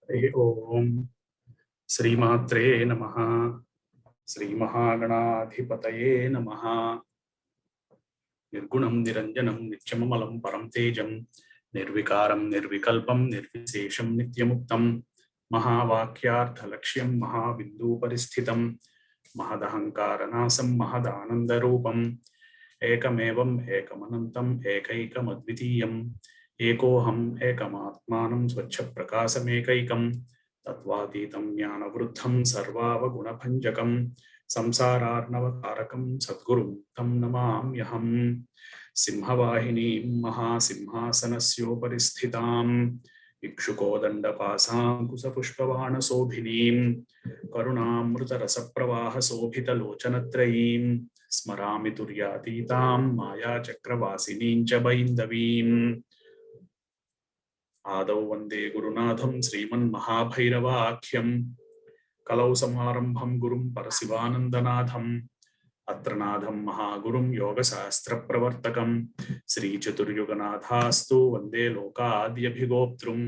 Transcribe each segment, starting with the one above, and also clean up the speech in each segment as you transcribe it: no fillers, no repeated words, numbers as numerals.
हरि ओम श्रीमात्रे नमः। श्रीमहागणाधिपतये नमः। निर्गुणं निरञ्जनं नित्यममलं परं तेजं निर्विकारं निर्विकल्पं निर्विशेषं नित्यमुक्तं महावाक्यार्थलक्ष्यं महाबिन्दुपरिस्थितं महदहङ्कारनाशं महदानन्दरूपम् एकमेवम् एकमनन्तम् एकैकमद्वितीयम् एकोऽहम् एकमात्मानं स्वच्छप्रकाशमेकैकं तत्त्वातीतं ज्ञानवृद्धं सर्वावगुणभञ्जकं संसारार्णवतारकं सद्गुरुं तं नमाम्यहं। सिंहवाहिनीं महासिंहासनस्योपरि स्थितां इक्षुकोदण्डपाशाङ्कुशपुष्पबाणशोभिनीं करुणामृतरसप्रवाहशोभितलोचनत्रयीं स्मरामि तुर्यातीतां मायाचक्रवासिनीं च बैन्दवीम्। आदौ वन्दे गुरुनाथं श्रीमन्महाभैरवाख्यं कलौ समारम्भं गुरुं परशिवानन्दनाथम् अत्र नाथं महागुरुं योगशास्त्रप्रवर्तकं श्रीचतुर्युगनाथास्तु वन्दे लोकाद्यभिगोप्तृं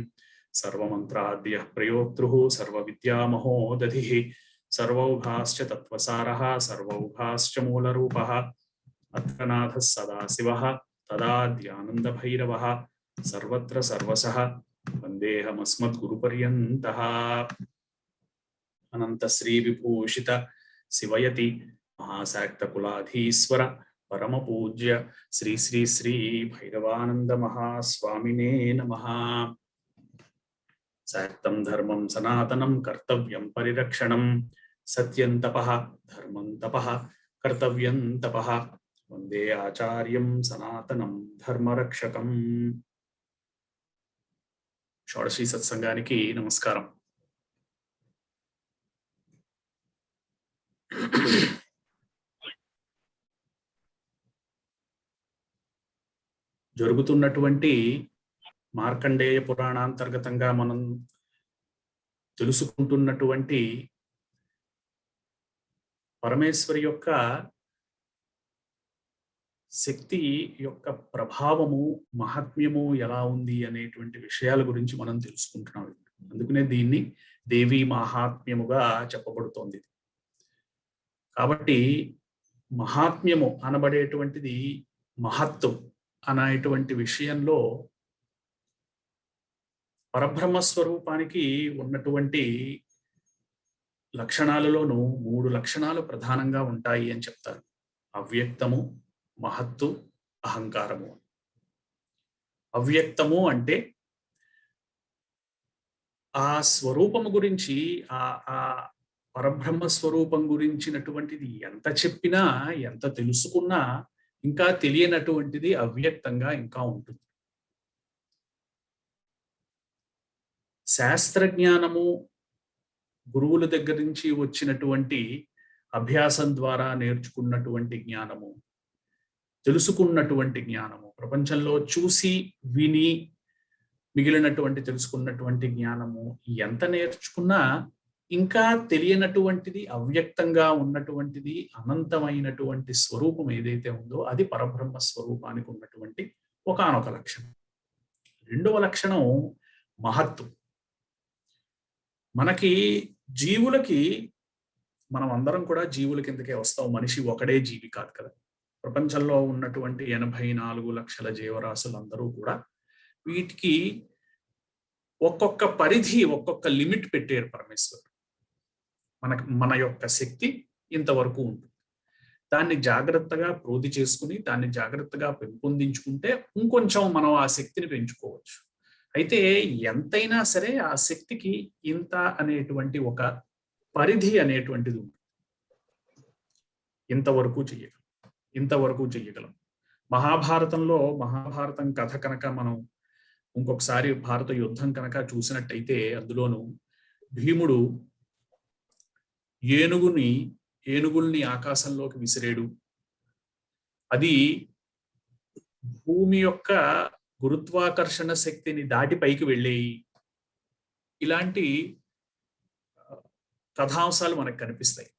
सर्वमन्त्राद्यः प्रयोक्तृः सर्वविद्यामहोदधिः सर्वौघाश्च तत्त्वसारः सर्वौघाश्च मूलरूपः अत्र नाथः सदाशिवः तदाद्यानन्दभैरवः सर्वत्र सर्वसः वन्देऽहमस्मद्गुरुपर्यन्तः। अनन्तश्रीविभूषित शिवयति महाशाक्तकुलाधीश्वर परमपूज्य श्री श्री श्री भैरवानंद महास्वामिने नमः। शाक्तं धर्मं सनातनं कर्तव्यं परिरक्षणं सत्यं तपः धर्मं तपः कर्तव्यं तपः वन्दे आचार्यं सनातनं धर्मरक्षकम्। షోడశీ సత్సంగానికి నమస్కారం. జరుగుతున్నటువంటి మార్కండేయ పురాణాంతర్గతంగా మనం తెలుసుకుంటున్నటువంటి పరమేశ్వరి యొక్క శక్తి యొక్క ప్రభావము మహాత్మ్యము ఎలా ఉంది అనేటువంటి విషయాల గురించి మనం తెలుసుకుంటున్నాం. అందుకనే దీన్ని దేవీ మహాత్మ్యముగా చెప్పబడుతోంది. కాబట్టి మహాత్మ్యము అనబడేటువంటిది మహత్వం అనేటువంటి విషయంలో పరబ్రహ్మ స్వరూపానికి ఉన్నటువంటి లక్షణాలలోనూ 3 లక్షణాలు ప్రధానంగా ఉంటాయి అని చెప్తారు. అవ్యక్తము, మహత్తు, అహంకారము. అవ్యక్తము అంటే ఆ స్వరూపము గురించి ఆ పరబ్రహ్మ స్వరూపం గురించినటువంటిది ఎంత చెప్పినా ఎంత తెలుసుకున్నా ఇంకా తెలియనటువంటిది అవ్యక్తంగా ఇంకా ఉంటుంది. శాస్త్రజ్ఞానము గురువుల దగ్గర నుంచి వచ్చినటువంటి అభ్యాసం ద్వారా నేర్చుకున్నటువంటి జ్ఞానము, తెలుసుకున్నటువంటి జ్ఞానము, ప్రపంచంలో చూసి విని మిగిలినటువంటి తెలుసుకున్నటువంటి జ్ఞానము ఎంత నేర్చుకున్నా ఇంకా తెలియనటువంటిది అవ్యక్తంగా ఉన్నటువంటిది అనంతమైనటువంటి స్వరూపం ఏదైతే ఉందో అది పరబ్రహ్మ స్వరూపానికి ఉన్నటువంటి ఒకానొక లక్షణం. రెండవ లక్షణం మహత్తు. మనకి జీవులకి మనం అందరం కూడా జీవుల కిందకే వస్తాం. మనిషి ఒకడే జీవి కాదు కదా. ప్రపంచంలో ఉన్నటువంటి 84 లక్షల జీవరాశులందరూ కూడా వీటికి ఒక్కొక్క పరిధి, ఒక్కొక్క లిమిట్ పెట్టారు పరమేశ్వరుడు. మన యొక్క శక్తి ఇంతవరకు ఉంటుంది. దాన్ని జాగ్రత్తగా ప్రోధి చేసుకుని దాన్ని జాగ్రత్తగా పెంపొందించుకుంటే ఇంకొంచెం మనం ఆ శక్తిని పెంచుకోవచ్చు. అయితే ఎంతైనా సరే ఆ శక్తికి ఇంత అనేటువంటి ఒక పరిధి అనేటువంటిది ఉంటుంది. ఇంతవరకు చెయ్యగలం. మహాభారతం కథ కనుక మనం ఇంకొకసారి భారత యుద్ధం కనుక చూసినట్టయితే అందులోను భీముడు ఏనుగుల్ని ఆకాశంలోకి విసిరేడు. అది భూమి యొక్క గురుత్వాకర్షణ శక్తిని దాటి పైకి వెళ్ళేయి. ఇలాంటి కథాంశాలు మనకు కనిపిస్తాయి.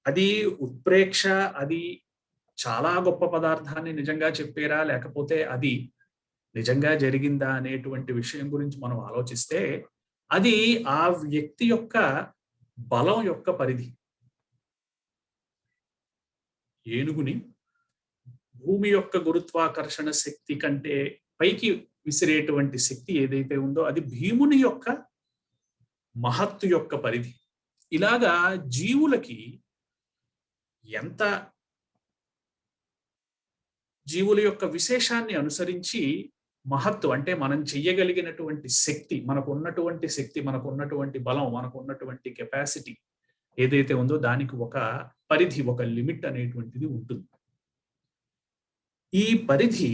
అది ఉత్ప్రేక్ష, అది చాలా గొప్ప పదార్థాన్ని నిజంగా చెప్పారా లేకపోతే అది నిజంగా జరిగిందా అనేటువంటి విషయం గురించి మనం ఆలోచిస్తే అది ఆ వ్యక్తి యొక్క బలం యొక్క పరిధి. ఏనుగుని భూమి యొక్క గురుత్వాకర్షణ శక్తి కంటే పైకి విసిరేటువంటి శక్తి ఏదైతే ఉందో అది భీముని యొక్క మహత్తు యొక్క పరిధి. ఇలాగా జీవులకి ఎంత జీవుల యొక్క విశేషాన్ని అనుసరించి మహత్తు అంటే మనం చెయ్యగలిగినటువంటి శక్తి, మనకు ఉన్నటువంటి బలం, మనకు ఉన్నటువంటి కెపాసిటీ ఏదైతే ఉందో దానికి ఒక పరిధి, ఒక లిమిట్ అనేటువంటిది ఉంటుంది. ఈ పరిధి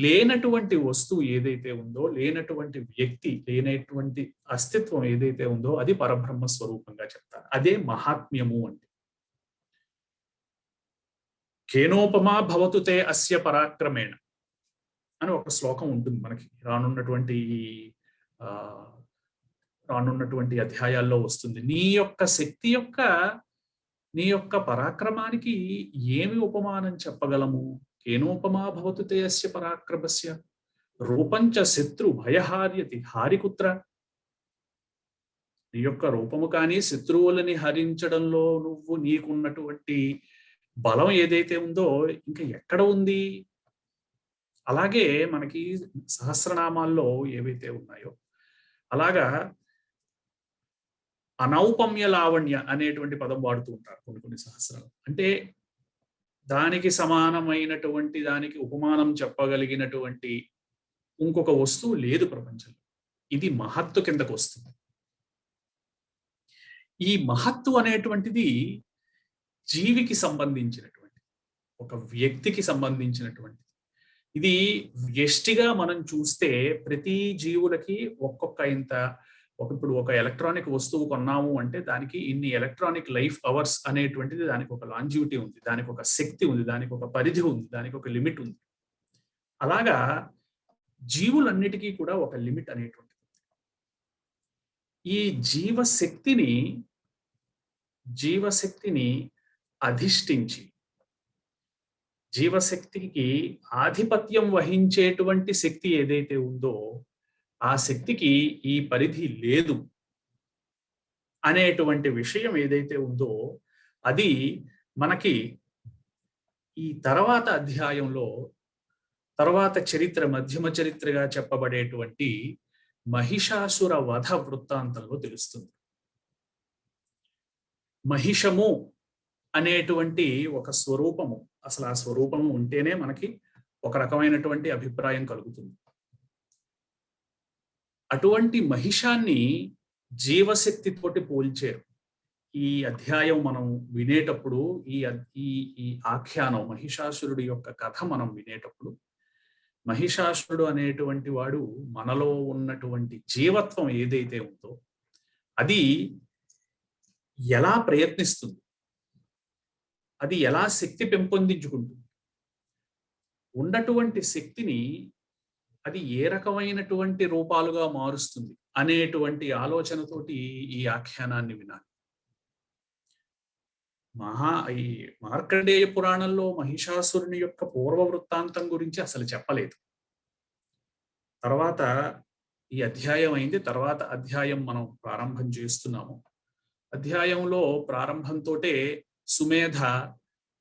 లేనటువంటి వస్తువు ఏదైతే ఉందో, లేనటువంటి వ్యక్తి, లేనటువంటి అస్తిత్వం ఏదైతే ఉందో అది పరబ్రహ్మ స్వరూపంగా చెప్తారు. అదే మహాత్మ్యము అంటే. కేనోపమా భవతు తే అస్య పరాక్రమేణ అని ఒక శ్లోకం ఉంటుంది మనకి రానున్నటువంటి అధ్యాయాల్లో వస్తుంది. నీ యొక్క శక్తి యొక్క, నీ యొక్క పరాక్రమానికి ఏమి ఉపమానం చెప్పగలము? కేనోపమా భవతు తే అస్య పరాక్రమస్య రూపంచ శత్రు భయహార్యతి హారికుత్ర. నీ యొక్క రూపము కానీ శత్రువులని హరించడంలో నువ్వు నీకున్నటువంటి బలం ఏదైతే ఉందో ఇంకా ఎక్కడ ఉంది? అలాగే మనకి సహస్రనామాల్లో ఏవైతే ఉన్నాయో అలాగా అనౌపమ్య లావణ్య అనేటువంటి పదం వాడుతూ ఉంటారు కొన్ని సహస్రాలు. అంటే దానికి సమానమైనటువంటి, దానికి ఉపమానం చెప్పగలిగినటువంటి ఇంకొక వస్తువు లేదు ప్రపంచంలో. ఇది మహత్తు కిందకు వస్తుంది. ఈ మహత్తు అనేటువంటిది జీవికి సంబంధించినటువంటి, ఒక వ్యక్తికి సంబంధించినటువంటి. ఇది వ్యష్టిగా మనం చూస్తే ప్రతి జీవులకి ఒక్కొక్క ఇప్పుడు ఒక ఎలక్ట్రానిక్ వస్తువు కొన్నాము అంటే దానికి ఇన్ని ఎలక్ట్రానిక్ లైఫ్ అవర్స్ అనేటువంటిది, దానికి ఒక లాంజివిటీ ఉంది, దానికి ఒక శక్తి ఉంది, దానికి ఒక పరిధి ఉంది, దానికి ఒక లిమిట్ ఉంది. అలాగా జీవులన్నిటికీ కూడా ఒక లిమిట్ అనేటువంటిది. ఈ జీవశక్తిని అధిష్ఠించి జీవశక్తికి ఆధిపత్యం వహించేటువంటి శక్తి ఏదైతే ఉందో ఆ శక్తికి ఈ పరిధి లేదు అనేటువంటి విషయం ఏదైతే ఉందో అది మనకి ఈ తర్వాత అధ్యాయంలో, తర్వాత చరిత్ర, మధ్యమ చరిత్రగా చెప్పబడేటువంటి మహిషాసుర వధ వృత్తాంతంలో తెలుస్తుంది. మహిషము అనేటువంటి ఒక స్వరూపము, అసలు ఆ స్వరూపము ఉంటేనే మనకి ఒక రకమైనటువంటి అభిప్రాయం కలుగుతుంది. అటువంటి మహిషాన్ని జీవశక్తితోటి పోల్చారు. ఈ అధ్యాయం మనం వినేటప్పుడు, ఈ ఆఖ్యానం, మహిషాసురుడి యొక్క కథ మనం వినేటప్పుడు, మహిషాసురుడు అనేటువంటి వాడు మనలో ఉన్నటువంటి జీవత్వం ఏదైతే ఉందో అది ఎలా ప్రయత్నిస్తుంది, అది ఎలా శక్తి పెంపొందించుకుంటుంది, ఉన్నటువంటి శక్తిని అది ఏ రకమైనటువంటి రూపాలుగా మారుస్తుంది అనేటువంటి ఆలోచనతోటి ఈ ఆఖ్యానాన్ని వినాలి. ఈ మార్కండేయ పురాణంలో మహిషాసురుని యొక్క పూర్వ వృత్తాంతం గురించి అసలు చెప్పలేదు. తర్వాత ఈ అధ్యాయం అయింది, తర్వాత అధ్యాయం మనం ప్రారంభం చేస్తున్నాము. అధ్యాయంలో ప్రారంభంతోటే సుమేధ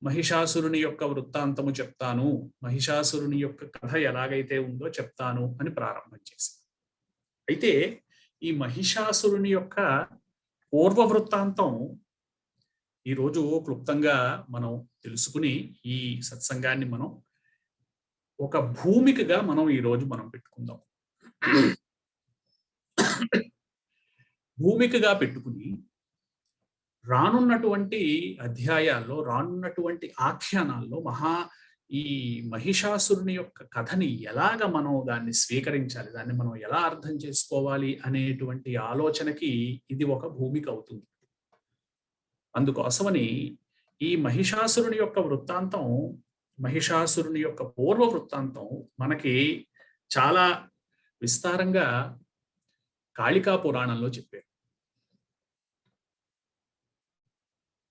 మహిషాసురుని యొక్క వృత్తాంతము చెప్తాను, మహిషాసురుని యొక్క కథ ఎలాగైతే ఉందో చెప్తాను అని ప్రారంభం చేసింది. అయితే ఈ మహిషాసురుని యొక్క పూర్వ వృత్తాంతం ఈరోజు క్లుప్తంగా మనం తెలుసుకుని ఈ సత్సంగాన్ని మనం ఒక భూమికగా మనం ఈరోజు మనం పెట్టుకుందాం. భూమికగా పెట్టుకుని రానున్నటువంటి అధ్యాయాల్లో, రానున్నటువంటి ఆఖ్యానాల్లో ఈ మహిషాసురుని యొక్క కథని ఎలాగ మనం దాన్ని స్వీకరించాలి, దాన్ని మనం ఎలా అర్థం చేసుకోవాలి అనేటువంటి ఆలోచనకి ఇది ఒక భూమిక అవుతుంది. అందుకోసమని ఈ మహిషాసురుని యొక్క వృత్తాంతం, మహిషాసురుని యొక్క పూర్వ వృత్తాంతం మనకి చాలా విస్తారంగా కాళికా పురాణంలో చెప్పారు.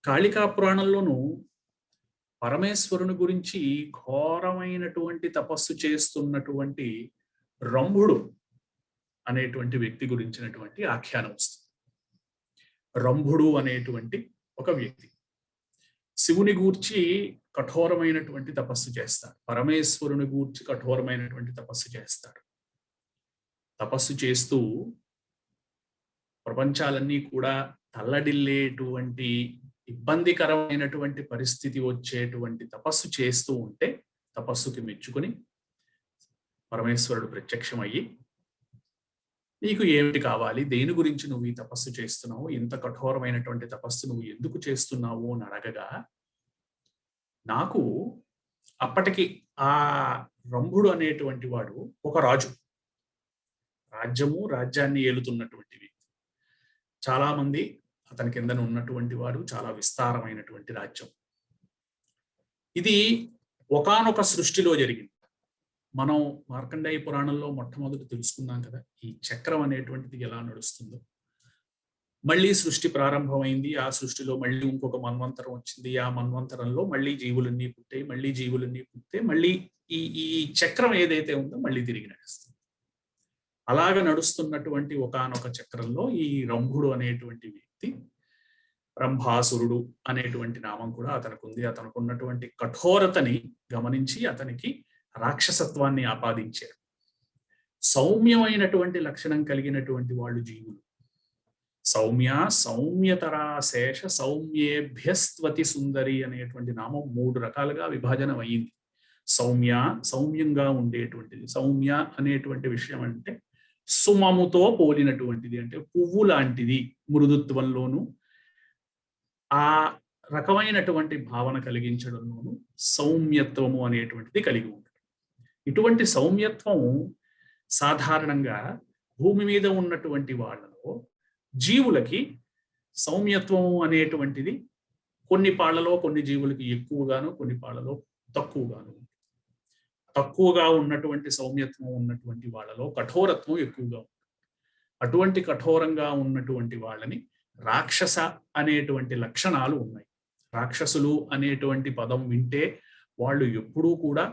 కాళికా పురాణంలోనూ పరమేశ్వరుని గురించి ఘోరమైనటువంటి తపస్సు చేస్తున్నటువంటి రంభుడు అనేటువంటి వ్యక్తి గురించినటువంటి ఆఖ్యానం వస్తుంది. రంభుడు అనేటువంటి ఒక వ్యక్తి శివుని గూర్చి కఠోరమైనటువంటి తపస్సు చేస్తాడు. పరమేశ్వరుని గూర్చి కఠోరమైనటువంటి తపస్సు చేస్తాడు. తపస్సు చేస్తూ ప్రపంచాలన్నీ కూడా తల్లడిల్లేటువంటి ఇబ్బందికరమైనటువంటి పరిస్థితి వచ్చేటువంటి తపస్సు చేస్తూ ఉంటే తపస్సుకి మెచ్చుకొని పరమేశ్వరుడు ప్రత్యక్షమయ్యి, నీకు ఏమిటి కావాలి, దేని గురించి నువ్వు ఈ తపస్సు చేస్తున్నావు, ఇంత కఠోరమైనటువంటి తపస్సు నువ్వు ఎందుకు చేస్తున్నావు అని అడగగా, నాకు అప్పటికి ఆ రంభుడు అనేటువంటి వాడు ఒక రాజు, రాజ్యాన్ని ఏలుతున్నటువంటి వ్యక్తి. చాలా మంది అతని కిందన ఉన్నటువంటి వాడు, చాలా విస్తారమైనటువంటి రాజ్యం. ఇది ఒకానొక సృష్టిలో జరిగింది. మనం మార్కండేయ పురాణంలో మొట్టమొదటి తెలుసుకున్నాం కదా, ఈ చక్రం అనేటువంటిది ఎలా నడుస్తుందో. మళ్ళీ సృష్టి ప్రారంభమైంది, ఆ సృష్టిలో మళ్ళీ ఇంకొక మన్వంతరం వచ్చింది, ఆ మన్వంతరంలో మళ్ళీ జీవులన్నీ పుట్టాయి, మళ్ళీ ఈ చక్రం ఏదైతే ఉందో మళ్ళీ తిరిగి నడుస్తుంది. అలాగ నడుస్తున్నటువంటి ఒకానొక చక్రంలో ఈ రంభుడు అనేటువంటి వ్యక్తి, రంభాసురుడు అనేటువంటి నామం కూడా అతనికి ఉంది. అతనికి ఉన్నటువంటి కఠోరతని గమనించి అతనికి రాక్షసత్వాన్ని ఆపాదించారు. సౌమ్యమైనటువంటి లక్షణం కలిగినటువంటి వాళ్ళు జీవులు. సౌమ్యతరా శేష సౌమ్యేభ్యస్త్వతి సుందరి అనేటువంటి నామం 3 రకాలుగా విభజన అయింది. సౌమ్యంగా ఉండేటువంటిది. సౌమ్య అనేటువంటి విషయం అంటే సుమముతో పోలినటువంటిది, అంటే పువ్వు లాంటిది, మృదుత్వంలోను ఆ రకమైనటువంటి భావన కలిగించడంలోను సౌమ్యత్వము అనేటువంటిది కలిగి ఉంటుంది. ఇటువంటి సౌమ్యత్వం సాధారణంగా భూమి మీద ఉన్నటువంటి వాళ్ళలో జీవులకి సౌమ్యత్వం అనేటువంటిది కొన్ని పాళ్లలో కొన్ని జీవులకి ఎక్కువగాను, కొన్ని పాళ్లలో తక్కువగాను. తక్కువగా ఉన్నటువంటి సౌమ్యత్వం ఉన్నటువంటి వాళ్ళలో కఠోరత్వం ఎక్కువగా ఉంటుంది. అటువంటి కఠోరంగా ఉన్నటువంటి వాళ్ళని రాక్షస అనేటువంటి లక్షణాలు ఉన్నాయి. రాక్షసులు అనేటువంటి పదం వింటే వాళ్ళు ఎప్పుడూ కూడా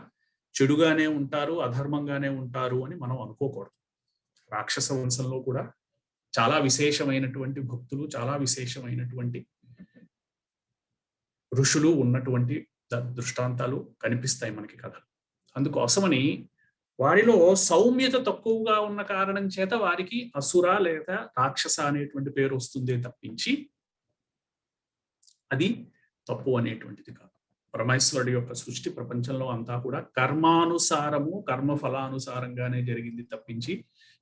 చెడుగానే ఉంటారు, అధర్మంగానే ఉంటారు అని మనం అనుకోకూడదు. రాక్షస వంశంలో కూడా చాలా విశేషమైనటువంటి భక్తులు, చాలా విశేషమైనటువంటి ఋషులు ఉన్నటువంటి దృష్టాంతాలు కనిపిస్తాయి మనకి కథలు. అందుకోసమని వారిలో సౌమ్యత తక్కువగా ఉన్న కారణం చేత వారికి అసుర లేదా రాక్షస అనేటువంటి పేరు వస్తుందే తప్పించి అది తప్పు అనేటువంటిది కాదు. పరమేశ్వరుడి యొక్క సృష్టి ప్రపంచంలో అంతా కూడా కర్మానుసారము, కర్మఫలానుసారంగానే జరిగింది తప్పించి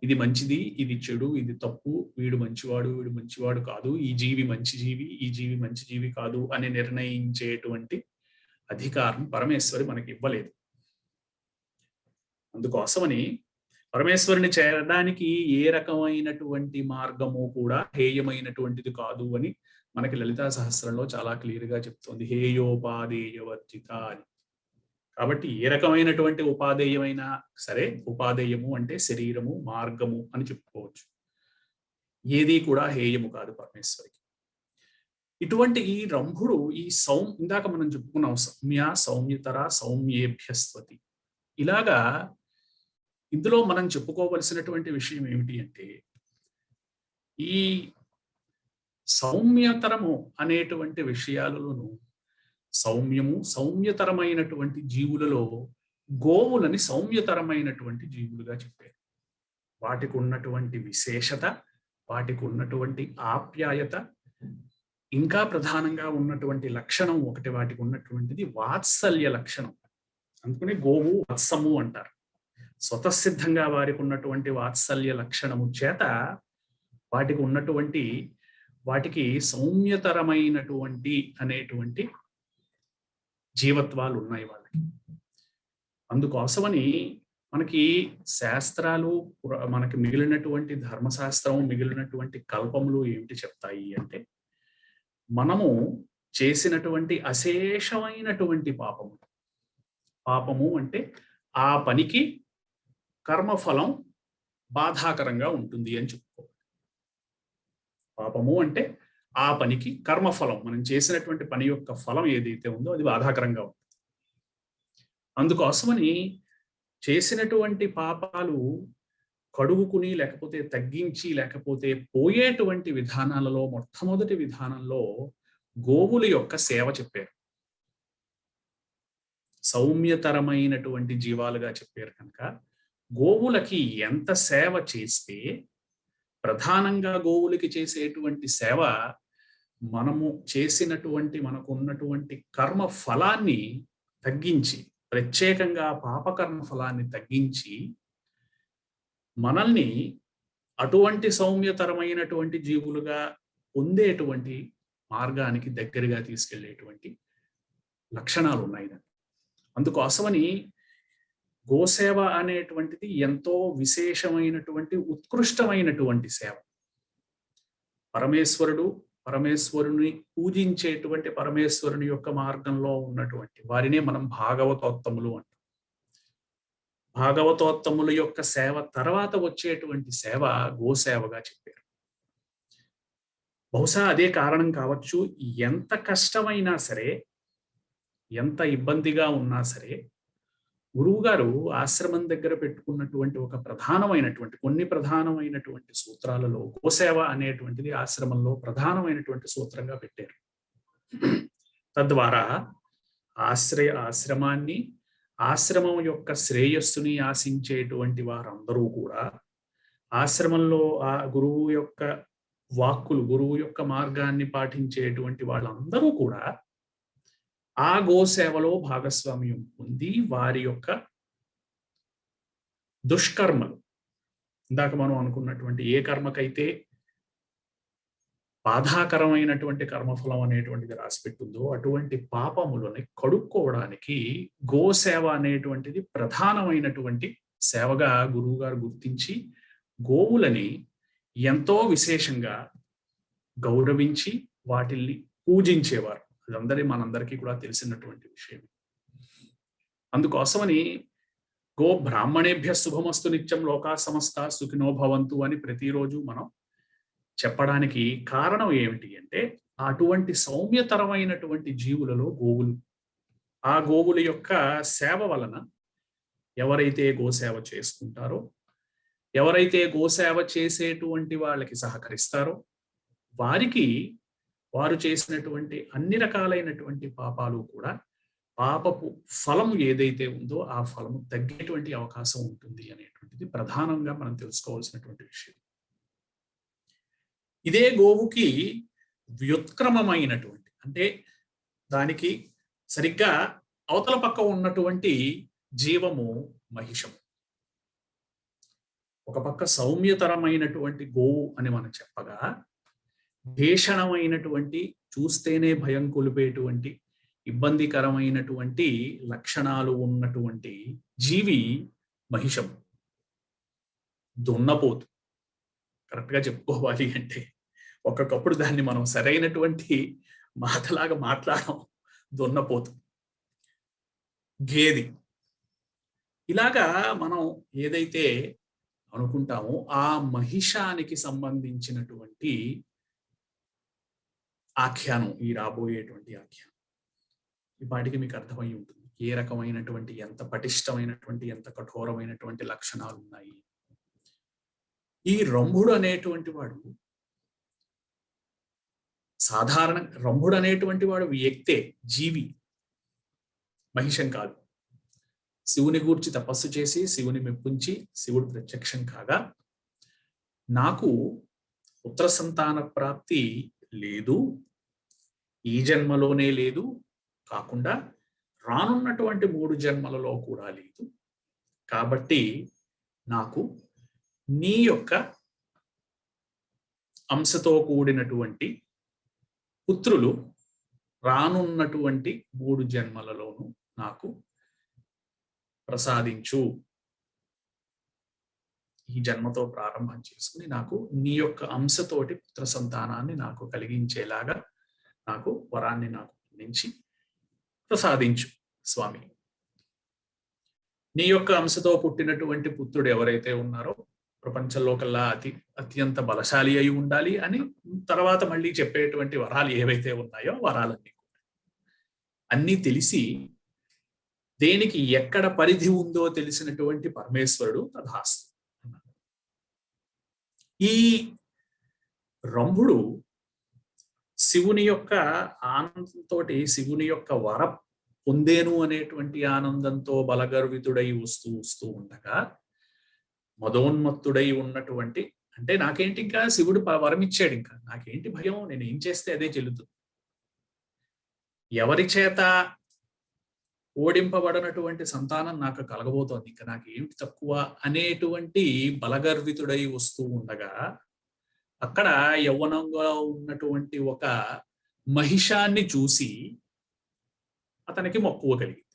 ఇది మంచిది, ఇది చెడు, ఇది తప్పు, వీడు మంచివాడు కాదు, ఈ జీవి మంచి జీవి, ఈ జీవి మంచి జీవి కాదు అని నిర్ణయించేటువంటి అధికారం పరమేశ్వరి మనకి ఇవ్వలేదు. అందుకోసమని పరమేశ్వరుని చేరడానికి ఏ రకమైనటువంటి మార్గము కూడా హేయమైనటువంటిది కాదు అని మనకి లలితా సహస్రంలో చాలా క్లియర్ గా చెప్తోంది. హేయోపాదేయవర్జిత అని. కాబట్టి ఏ రకమైనటువంటి ఉపాదేయమైనా సరే, ఉపాదేయము అంటే శరీరము, మార్గము అని చెప్పుకోవచ్చు. ఏది కూడా హేయము కాదు పరమేశ్వరికి. ఇటువంటి ఈ రంభుడు ఈ ఇందాక మనం చెప్పుకున్నాం, సౌమ్యతర సౌమ్యేభ్యస్వతి. ఇలాగా ఇందులో మనం చెప్పుకోవలసినటువంటి విషయం ఏమిటి అంటే, ఈ సౌమ్యతరము అనేటువంటి విషయాలలోనూ సౌమ్యతరమైనటువంటి జీవులలో గోవులని సౌమ్యతరమైనటువంటి జీవులుగా చెప్పారు. వాటికి ఉన్నటువంటి విశేషత, వాటికి ఉన్నటువంటి ఆప్యాయత, ఇంకా ప్రధానంగా ఉన్నటువంటి లక్షణం ఒకటి, వాటికి ఉన్నటువంటిది వాత్సల్య లక్షణం. అందుకని గోవు వత్సము అంటారు. స్వతసిద్ధంగా వారికి ఉన్నటువంటి వాత్సల్య లక్షణము చేత వాటికి సౌమ్యతరమైనటువంటి అనేటువంటి జీవత్వాలు ఉన్నాయి వాళ్ళకి. అందుకోసమని మనకి శాస్త్రాలు, మనకి మిగిలినటువంటి ధర్మశాస్త్రం, మిగిలినటువంటి కల్పములు ఏమిటి చెప్తాయి అంటే, మనము చేసినటువంటి అశేషమైనటువంటి పాపము అంటే ఆ పనికి కర్మఫలం బాధాకరంగా ఉంటుంది అని చెప్పుకోవాలి. పాపము అంటే ఆ పనికి కర్మఫలం, మనం చేసినటువంటి పని యొక్క ఫలం ఏదైతే ఉందో అది బాధాకరంగా ఉంటుంది. అందుకోసమని చేసినటువంటి పాపాలు కడుగుకుని లేకపోతే తగ్గించి లేకపోతే పోయేటువంటి విధానాలలో మొట్టమొదటి విధానంలో గోవుల యొక్క సేవ చెప్పారు. సౌమ్యతరమైనటువంటి జీవాలుగా చెప్పారు కనుక గోవులకి ఎంత సేవ చేస్తే, ప్రధానంగా గోవులకి చేసేటువంటి సేవ మనము చేసినటువంటి మనకున్నటువంటి కర్మ ఫలాన్ని తగ్గించి, ప్రత్యేకంగా పాపకర్మ ఫలాన్ని తగ్గించి మనల్ని అటువంటి సౌమ్యతరమైనటువంటి జీవులుగా పొందేటువంటి మార్గానికి దగ్గరగా తీసుకెళ్లేటువంటి లక్షణాలు ఉన్నాయి. అందుకోసమని గోసేవ అనేటువంటిది ఎంతో విశేషమైనటువంటి ఉత్కృష్టమైనటువంటి సేవ. పరమేశ్వరుని పూజించేటువంటి పరమేశ్వరుని యొక్క మార్గంలో ఉన్నటువంటి వారినే మనం భాగవతోత్తములు అంటాం. భాగవతోత్తముల యొక్క సేవ తర్వాత వచ్చేటువంటి సేవ గోసేవగా చెప్పారు. బహుశా అదే కారణం కావచ్చు, ఎంత కష్టమైనా సరే, ఎంత ఇబ్బందిగా ఉన్నా సరే, గురువు గారు ఆశ్రమం దగ్గర పెట్టుకున్నటువంటి కొన్ని ప్రధానమైనటువంటి సూత్రాలలో గోసేవ అనేటువంటిది ఆశ్రమంలో ప్రధానమైనటువంటి సూత్రంగా పెట్టారు. తద్వారా ఆశ్రమాన్ని, ఆశ్రమం యొక్క శ్రేయస్సుని ఆశించేటువంటి వారందరూ కూడా ఆశ్రమంలో ఆ గురువు యొక్క వాక్కులు, గురువు యొక్క మార్గాన్ని పాటించేటువంటి వాళ్ళందరూ కూడా ఆ గోసేవలో భాగస్వామ్యం పొంది వారి యొక్క దుష్కర్మలు, ఇందాక మనం అనుకున్నటువంటి ఏ కర్మకైతే బాధాకరమైనటువంటి కర్మఫలం అనేటువంటిది రాసిపెట్టిందో అటువంటి పాపములని కడుక్కోవడానికి గోసేవ అనేటువంటిది ప్రధానమైనటువంటి సేవగా గురువు గారు గుర్తించి గోవులని ఎంతో విశేషంగా గౌరవించి వాటిల్ని పూజించేవారు. అదందరి మనందరికీ కూడా తెలిసినటువంటి విషయం. అందుకోసమని గో బ్రాహ్మణేభ్య శుభమస్తు నిత్యం లోకా సమస్త సుఖినో భవంతు అని ప్రతిరోజు మనం చెప్పడానికి కారణం ఏమిటి అంటే, అటువంటి సౌమ్యతరమైనటువంటి జీవులలో గోవులు, ఆ గోవుల యొక్క సేవ వలన ఎవరైతే గోసేవ చేసుకుంటారో, ఎవరైతే గోసేవ చేసేటువంటి వాళ్ళకి సహకరిస్తారో వారికి వారు చేసినటువంటి అన్ని రకాలైనటువంటి పాపాలు కూడా, పాపపు ఫలము ఏదైతే ఉందో ఆ ఫలము తగ్గేటువంటి అవకాశం ఉంటుంది అనేటువంటిది ప్రధానంగా మనం తెలుసుకోవాల్సినటువంటి విషయం. ఇదే గోవుకి వ్యుత్క్రమమైనటువంటి, అంటే దానికి సరిగ్గా అవతల పక్క ఉన్నటువంటి జీవము మహిషము. ఒక పక్క సౌమ్యతరమైనటువంటి గోవు అని మనం చెప్పగా, భీషణమైనటువంటి, చూస్తేనే భయం కొలిపేటువంటి, ఇబ్బందికరమైనటువంటి లక్షణాలు ఉన్నటువంటి జీవి మహిషము, దున్నపోతు. కరెక్ట్గా చెప్పుకోవాలి అంటే ఒక్కొక్కప్పుడు దాన్ని మనం సరైనటువంటి మాటలాగా మాట్లాడడం దున్నపోతు, గేది. ఇలాగా మనం ఏదైతే అనుకుంటామో ఆ మహిషానికి సంబంధించినటువంటి ఆఖ్యానం ఈ రాబోయేటువంటి ఆఖ్యానం. ఈ పాటికి మీకు అర్థమై ఉంటుంది ఏ రకమైనటువంటి, ఎంత పటిష్టమైనటువంటి, ఎంత కఠోరమైనటువంటి లక్షణాలు ఉన్నాయి. ఈ రంభుడు అనేటువంటి వాడు రంభుడు అనేటువంటి వాడు వ్యక్తే, జీవి, మహిషం కాదు. శివుని గూర్చి తపస్సు చేసి శివుని మెప్పించి శివుడు ప్రత్యక్షం కాగా, నాకు పుత్ర సంతాన ప్రాప్తి లేదు, ఈ జన్మలోనే లేదు, కాకుండా రానున్నటువంటి 3 జన్మలలో కూడా లేదు, కాబట్టి నాకు నీ యొక్క అంశతో కూడినటువంటి పుత్రులు రానున్నటువంటి 3 జన్మలలోనూ నాకు ప్రసాదించు. ఈ జన్మతో ప్రారంభం చేసుకుని నాకు నీ యొక్క అంశతోటి పుత్ర సంతానాన్ని నాకు కలిగించేలాగా నాకు వరాన్ని నాకు నుంచి ప్రసాదించు స్వామి. నీ యొక్క అంశతో పుట్టినటువంటి పుత్రుడు ఎవరైతే ఉన్నారో ప్రపంచంలో కల్లా అత్యంత బలశాలి అయి ఉండాలి అని తర్వాత మళ్ళీ చెప్పేటువంటి వరాలు ఏవైతే ఉన్నాయో వరాలన్నీ అన్నీ తెలిసి, దేనికి ఎక్కడ పరిధి ఉందో తెలిసినటువంటి పరమేశ్వరుడు తథాస్తు. ఈ రంభుడు శివుని యొక్క ఆనందంతో, శివుని యొక్క వర పొందేను అనేటువంటి ఆనందంతో బలగర్వితుడై వస్తూ ఉండగా మదోన్మత్తుడై ఉన్నటువంటి, అంటే నాకేంటి ఇంకా శివుడు వరం ఇచ్చాడు, ఇంకా నాకేంటి భయం, నేను ఏం చేస్తే అదే చెల్లుతుంది, ఎవరి చేత ఓడింపబడినటువంటి సంతానం నాకు కలగబోతోంది, ఇంకా నాకు ఏమిటి తక్కువ అనేటువంటి బలగర్వితుడై వస్తూ ఉండగా అక్కడ యవ్వనంగా ఉన్నటువంటి ఒక మహిషాన్ని చూసి అతనికి మక్కువ కలిగింది.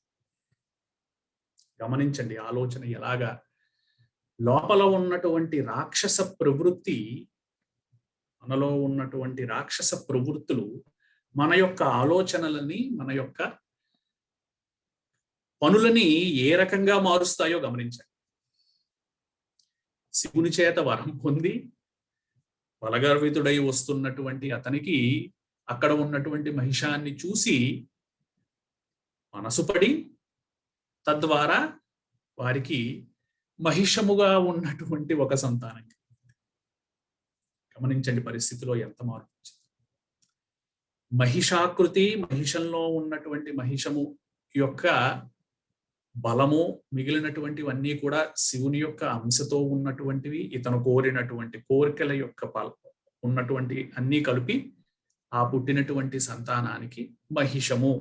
గమనించండి ఆలోచన ఎలాగా, లోపల ఉన్నటువంటి రాక్షస ప్రవృత్తి, మనలో ఉన్నటువంటి రాక్షస ప్రవృత్తులు మన యొక్క ఆలోచనలని, మన యొక్క పనులని ఏ రకంగా మారుస్తాయో గమనించండి. శివుని చేత వరం పొంది బలగర్వితుడై వస్తున్నటువంటి అతనికి అక్కడ ఉన్నటువంటి మహిషాన్ని చూసి మనసుపడి, తద్వారా వారికి మహిషముగా ఉన్నటువంటి ఒక సంతానం. గమనించండి పరిస్థితిలో ఎంత మార్పు వచ్చింది. మహిషాకృతి, మహిషంలో ఉన్నటువంటి మహిషము యొక్క బలము, మిగిలినటువంటివన్నీ కూడా శివుని యొక్క అంశతో ఉన్నటువంటివి, ఇతను కోరినటువంటి కోరికల యొక్క ఉన్నటువంటి అన్నీ కలిపి ఆ పుట్టినటువంటి సంతానానికి మహిషము,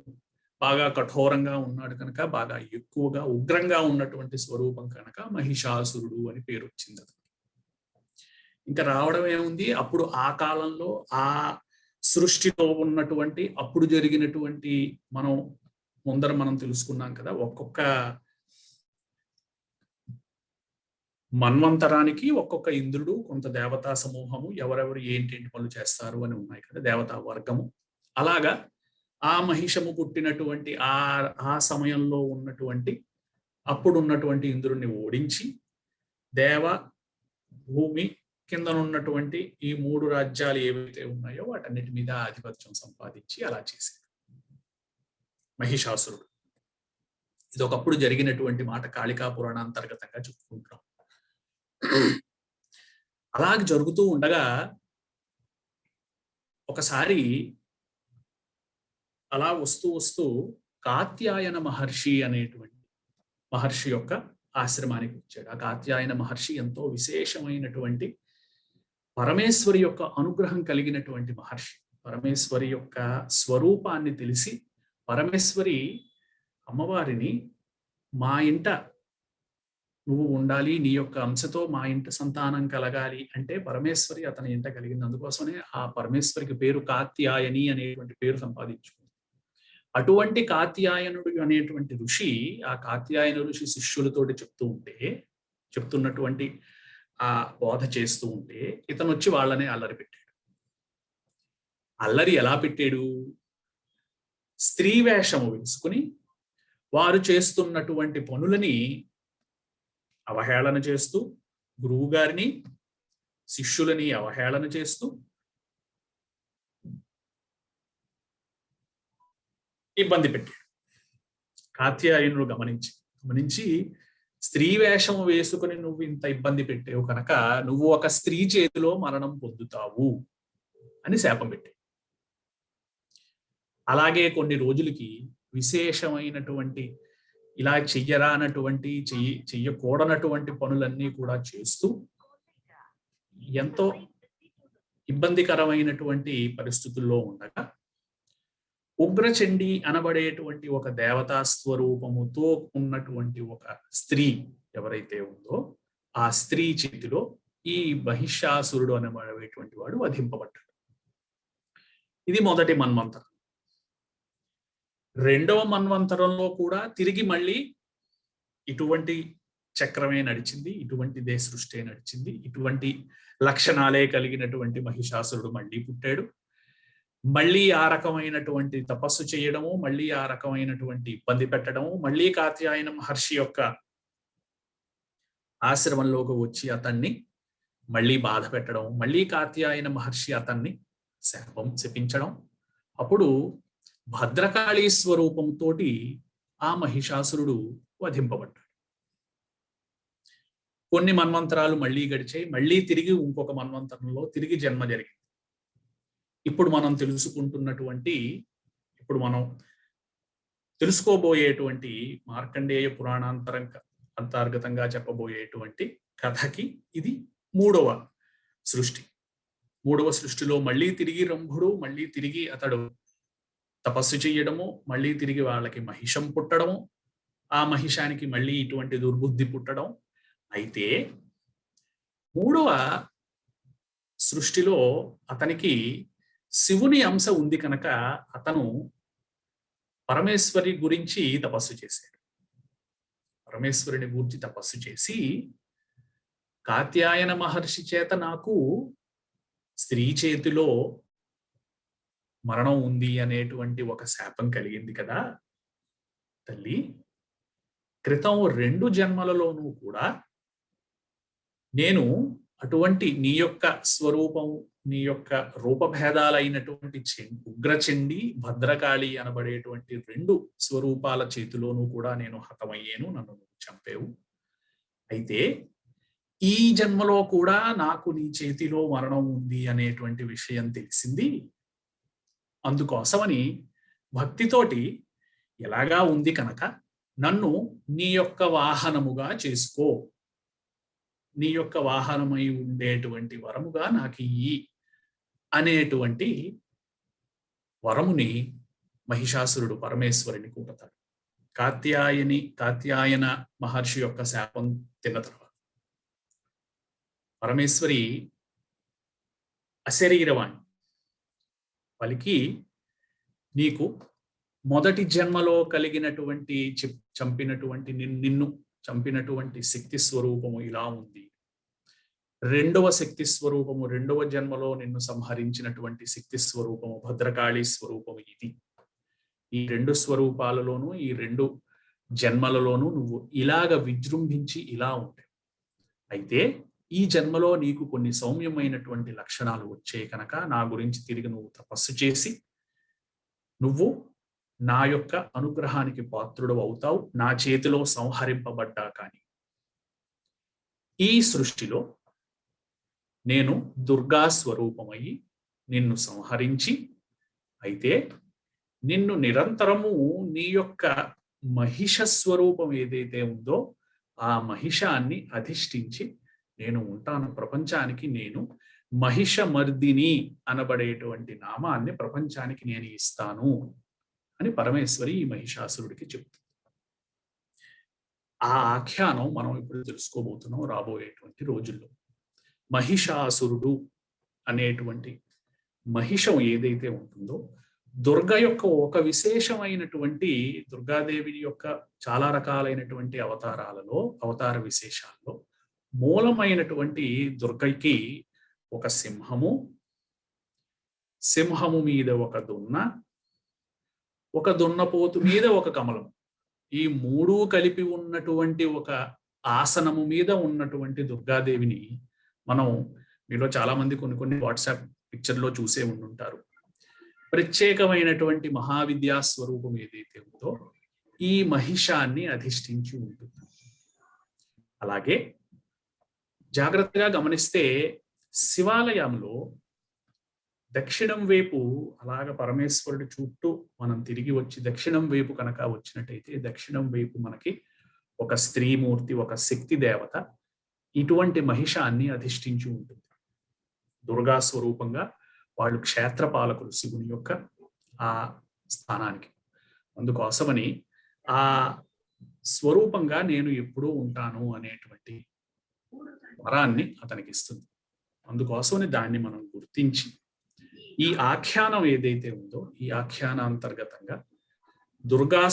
బాగా కఠోరంగా ఉన్నాడు కనుక, బాగా ఎక్కువగా ఉగ్రంగా ఉన్నటువంటి స్వరూపం కనుక మహిషాసురుడు అని పేరు వచ్చింది. ఇంకా రావడం ఏముంది, అప్పుడు ఆ కాలంలో ఆ సృష్టిలో ఉన్నటువంటి అప్పుడు జరిగినటువంటి మనం తెలుసుకున్నాం కదా, ఒక్కొక్క మన్వంతరానికి ఒక్కొక్క ఇంద్రుడు, కొంత దేవతా సమూహము, ఎవరెవరు ఏంటి పనులు చేస్తారు అని ఉన్నాయి కదా, దేవతా వర్గము. అలాగా ఆ మహిషము పుట్టినటువంటి ఆ సమయంలో ఉన్నటువంటి అప్పుడు ఉన్నటువంటి ఇంద్రుడిని ఓడించి దేవ, భూమి కిందనున్నటువంటి ఈ 3 రాజ్యాలు ఏవైతే ఉన్నాయో వాటన్నిటి మీద ఆధిపత్యం సంపాదించి అలా చేశాడు మహిషాసురుడు. ఇది ఒకప్పుడు జరిగినటువంటి మాట, కాళికా పురాణాంతర్గతంగా చెప్పుకుంటున్నాం. అలాగే జరుగుతూ ఉండగా ఒకసారి అలా వస్తూ కాత్యాయన మహర్షి అనేటువంటి మహర్షి యొక్క ఆశ్రమానికి వచ్చాడు. ఆ కాత్యాయన మహర్షి ఎంతో విశేషమైనటువంటి పరమేశ్వరి యొక్క అనుగ్రహం కలిగినటువంటి మహర్షి. పరమేశ్వరి యొక్క స్వరూపాన్ని తెలిసి, పరమేశ్వరి అమ్మవారిని మా ఇంట నువ్వు ఉండాలి, నీ యొక్క అంశతో మా ఇంట సంతానం కలగాలి అంటే పరమేశ్వరి అతని ఇంట కలిగింది. అందుకోసమే ఆ పరమేశ్వరికి పేరు కాత్యాయని అనేటువంటి పేరు సంపాదించుకుంది. అటువంటి కాత్యాయనుడు అనేటువంటి ఋషి, ఆ కాత్యాయన ఋషి శిష్యులతోటి చెప్తున్నటువంటి ఆ బోధ చేస్తూ ఉంటే ఇతను వచ్చి వాళ్ళనే అల్లరి పెట్టాడు. అల్లరి ఎలా పెట్టాడు, స్త్రీ వేషము వేసుకుని వారు చేస్తున్నటువంటి పనులని అవహేళన చేస్తూ, గురువు గారిని శిష్యులని అవహేళన చేస్తూ ఇబ్బంది పెట్టాడు. కాత్యాయనుడు గమనించి స్త్రీ వేషం వేసుకుని నువ్వు ఇంత ఇబ్బంది పెట్టావు కనుక నువ్వు ఒక స్త్రీ చేతిలో మరణం పొందుతావు అని శాపం పెట్టాడు. అలాగే కొన్ని రోజులకి విశేషమైనటువంటి, ఇలా చెయ్యరానటువంటి, చెయ్యకూడనటువంటి పనులన్నీ కూడా చేస్తూ ఎంతో ఇబ్బందికరమైనటువంటి పరిస్థితుల్లో ఉండగా ఉగ్రచండి అనబడేటువంటి ఒక దేవతా స్వరూపముతో ఉన్నటువంటి ఒక స్త్రీ ఎవరైతే ఉందో ఆ స్త్రీ చేతిలో ఈ మహిషాసురుడు అనబడేటువంటి వాడు వధింపబడ్డాడు. ఇది మొదటి మన్వంతరం. రెండవ మన్వంతరంలో కూడా తిరిగి మళ్ళీ ఇటువంటి చక్రమే నడిచింది, ఇటువంటిదే సృష్టి నడిచింది, ఇటువంటి లక్షణాలే కలిగినటువంటి మహిషాసురుడు మళ్ళీ పుట్టాడు. మళ్ళీ ఆ రకమైనటువంటి తపస్సు చేయడము, మళ్ళీ ఆ రకమైనటువంటి ఇబ్బంది పెట్టడము, మళ్ళీ కాత్యాయన మహర్షి యొక్క ఆశ్రమంలోకి వచ్చి అతన్ని మళ్ళీ బాధ పెట్టడం, మళ్ళీ కాత్యాయన మహర్షి అతన్ని శపించడం. అప్పుడు భద్రకాళీ స్వరూపంతో ఆ మహిషాసురుడు వధింపబడ్డాడు. కొన్ని మన్వంతరాలు మళ్ళీ గడిచాయి, మళ్ళీ తిరిగి ఇంకొక మన్వంతరంలో తిరిగి జన్మ జరిగింది. ఇప్పుడు మనం తెలుసుకోబోయేటువంటి మార్కండేయ అంతర్గతంగా చెప్పబోయేటువంటి కథకి ఇది మూడవ సృష్టి. మూడవ సృష్టిలో మళ్ళీ తిరిగి రంభుడు, మళ్ళీ తిరిగి అతడు తపస్సు చేయడము, మళ్ళీ తిరిగి వాళ్ళకి మహిషం పుట్టడము, ఆ మహిషానికి మళ్ళీ ఇటువంటి దుర్బుద్ధి పుట్టడం. అయితే మూడవ సృష్టిలో అతనికి శివుని అంశ ఉంది కనుక అతను పరమేశ్వరి గురించి తపస్సు చేశాడు. పరమేశ్వరుని గురించి తపస్సు చేసి కాత్యాయన మహర్షి చేత నాకు స్త్రీ చేతిలో మరణం ఉంది అనేటువంటి ఒక శాపం కలిగింది కదా తల్లి, క్రితం 2 జన్మలలోనూ కూడా నేను అటువంటి నీ యొక్క స్వరూపం, నీ యొక్క రూపభేదాలైనటువంటి ఉగ్రచండి, భద్రకాళి అనబడేటువంటి 2 స్వరూపాల చేతిలోనూ కూడా నేను హతమయ్యాను, నన్ను చంపేవు. అయితే ఈ జన్మలో కూడా నాకు నీ చేతిలో మరణం ఉంది అనేటువంటి విషయం తెలిసింది. అందుకోసమని భక్తితోటి ఎలాగా ఉంది కనుక నన్ను నీ యొక్క వాహనముగా చేసుకో, నీ యొక్క వాహనమై ఉండేటువంటి వరముగా నాకు ఇయ్యి అనేటువంటి వరముని మహిషాసురుడు పరమేశ్వరుని కోరతాడు. కాత్యాయన మహర్షి యొక్క శాపం తిన్న తర్వాత పరమేశ్వరి అశరీరవాణి పలికి, నీకు మొదటి జన్మలో కలిగినటువంటి నిన్ను చంపినటువంటి శక్తి స్వరూపము ఇలా ఉంది, రెండవ శక్తి స్వరూపము, రెండవ జన్మలో నిన్ను సంహరించినటువంటి శక్తి స్వరూపము భద్రకాళి స్వరూపము ఇది. ఈ 2 స్వరూపాలలోనూ ఈ 2 జన్మలలోనూ నువ్వు ఇలాగ విజృంభించి ఇలా ఉంటావు. అయితే ఈ జన్మలో నీకు కొన్ని సౌమ్యమైనటువంటి లక్షణాలు వచ్చాయి కనుక నా గురించి తిరిగి నువ్వు తపస్సు చేసి నువ్వు నా యొక్క అనుగ్రహానికి పాత్రుడు అవుతావు, నా చేతిలో సంహరింపబడ్డా. కానీ ఈ సృష్టిలో నేను దుర్గా స్వరూపమయ్యి నిన్ను సంహరించి, అయితే నిన్ను నిరంతరము నీ యొక్క మహిష స్వరూపం ఏదైతే ఉందో ఆ మహిషాన్ని అధిష్ఠించి నేను ఉంటాను. ప్రపంచానికి నేను మహిషమర్దిని అనబడేటువంటి నామాన్ని ప్రపంచానికి నేను ఇస్తాను అని పరమేశ్వరి ఈ మహిషాసురుడికి చెప్తుంది. ఆ ఆఖ్యానం మనం ఇప్పుడు తెలుసుకోబోతున్నాం రాబోయేటువంటి రోజుల్లో. మహిషాసురుడు అనేటువంటి మహిషం ఏదైతే ఉంటుందో దుర్గ యొక్క ఒక విశేషమైనటువంటి, దుర్గాదేవి యొక్క చాలా రకాలైనటువంటి అవతార విశేషాల్లో మూలమైనటువంటి దుర్గకి ఒక సింహము మీద ఒక దున్న, ఒక దున్నపోతు మీద ఒక కమలం, ఈ 3 కలిపి ఉన్నటువంటి ఒక ఆసనము మీద ఉన్నటువంటి దుర్గాదేవిని మనం మీలో చాలా మంది కొన్ని వాట్సాప్ పిక్చర్లో చూసే ఉండుంటారు. ప్రత్యేకమైనటువంటి మహావిద్యా స్వరూపం ఏదైతే ఉందో ఈ మహిషాన్ని అధిష్ఠించి ఉంటుంది. అలాగే జాగ్రత్తగా గమనిస్తే శివాలయంలో దక్షిణం వైపు అలాగ పరమేశ్వరుడి చుట్టూ మనం తిరిగి వచ్చి దక్షిణం వైపు కనుక వచ్చినట్టయితే దక్షిణం వైపు మనకి ఒక స్త్రీమూర్తి, ఒక శక్తి దేవత ఇటువంటి మహిషాన్ని అధిష్ఠించి ఉంటుంది. దుర్గా స్వరూపంగా వాళ్ళు క్షేత్రపాలకులు శివుని యొక్క ఆ స్థానానికి. అందుకోసమని ఆ స్వరూపంగా నేను ఎప్పుడూ ఉంటాను అనేటువంటి వరాన్ని అతనికి ఇస్తుంది. అందుకోసమని దాన్ని మనం గుర్తించి ఈ ఆఖ్యానం ఏదైతే ఉందో ఈ ఆఖ్యానాంతర్గతంగా దుర్గా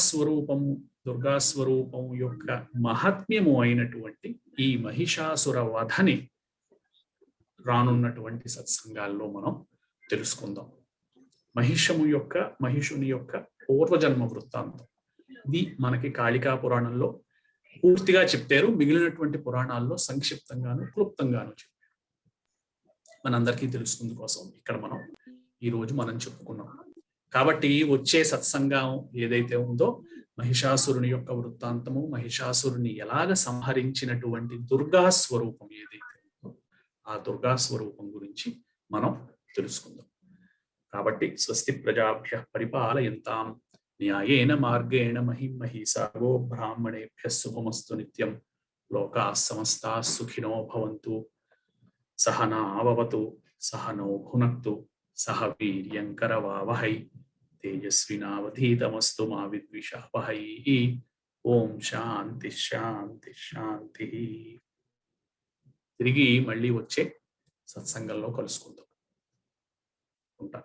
స్వరూపం యొక్క మహాత్మ్యము అయినటువంటి ఈ మహిషాసుర వధని రానున్నటువంటి సత్సంగాల్లో మనం తెలుసుకుందాం. మహిషుని యొక్క పూర్వజన్మ వృత్తాంతం ఇది మనకి కాళికా పురాణంలో పూర్తిగా చెప్తారు. మిగిలినటువంటి పురాణాల్లో సంక్షిప్తంగాను క్లుప్తంగాను చెప్పారు. మనందరికీ తెలుసుకుందు కోసం ఇక్కడ ఈ రోజు మనం చెప్పుకున్నాం. కాబట్టి వచ్చే సత్సంగం ఏదైతే ఉందో మహిషాసురుని యొక్క వృత్తాంతము, మహిషాసురుని ఎలాగ సంహరించినటువంటి దుర్గా స్వరూపం ఏదైతే ఉందో ఆ దుర్గా స్వరూపం గురించి మనం తెలుసుకుందాం. కాబట్టి స్వస్తి ప్రజాభ్య పరిపాలయంతాం న్యాయేన మార్గేణ మహిం మహీసా గో బ్రాహ్మణేభ్య శుభమస్తు నిత్యం. లోకా సమస్తా సుఖినో భవంతు. సహనావవతు సహనో భునక్తు సహ వీర్యంకరవావహై తేజస్వినావధీతమస్తు మా విద్విషావహై. ఓం శాంతి శాంతి శాంతి. తిరిగి మళ్ళీ వచ్చే సత్సంగంలో కలుసుకుందాం. ఉంటా.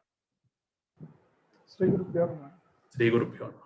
శ్రీ గురుభ్యో నమః.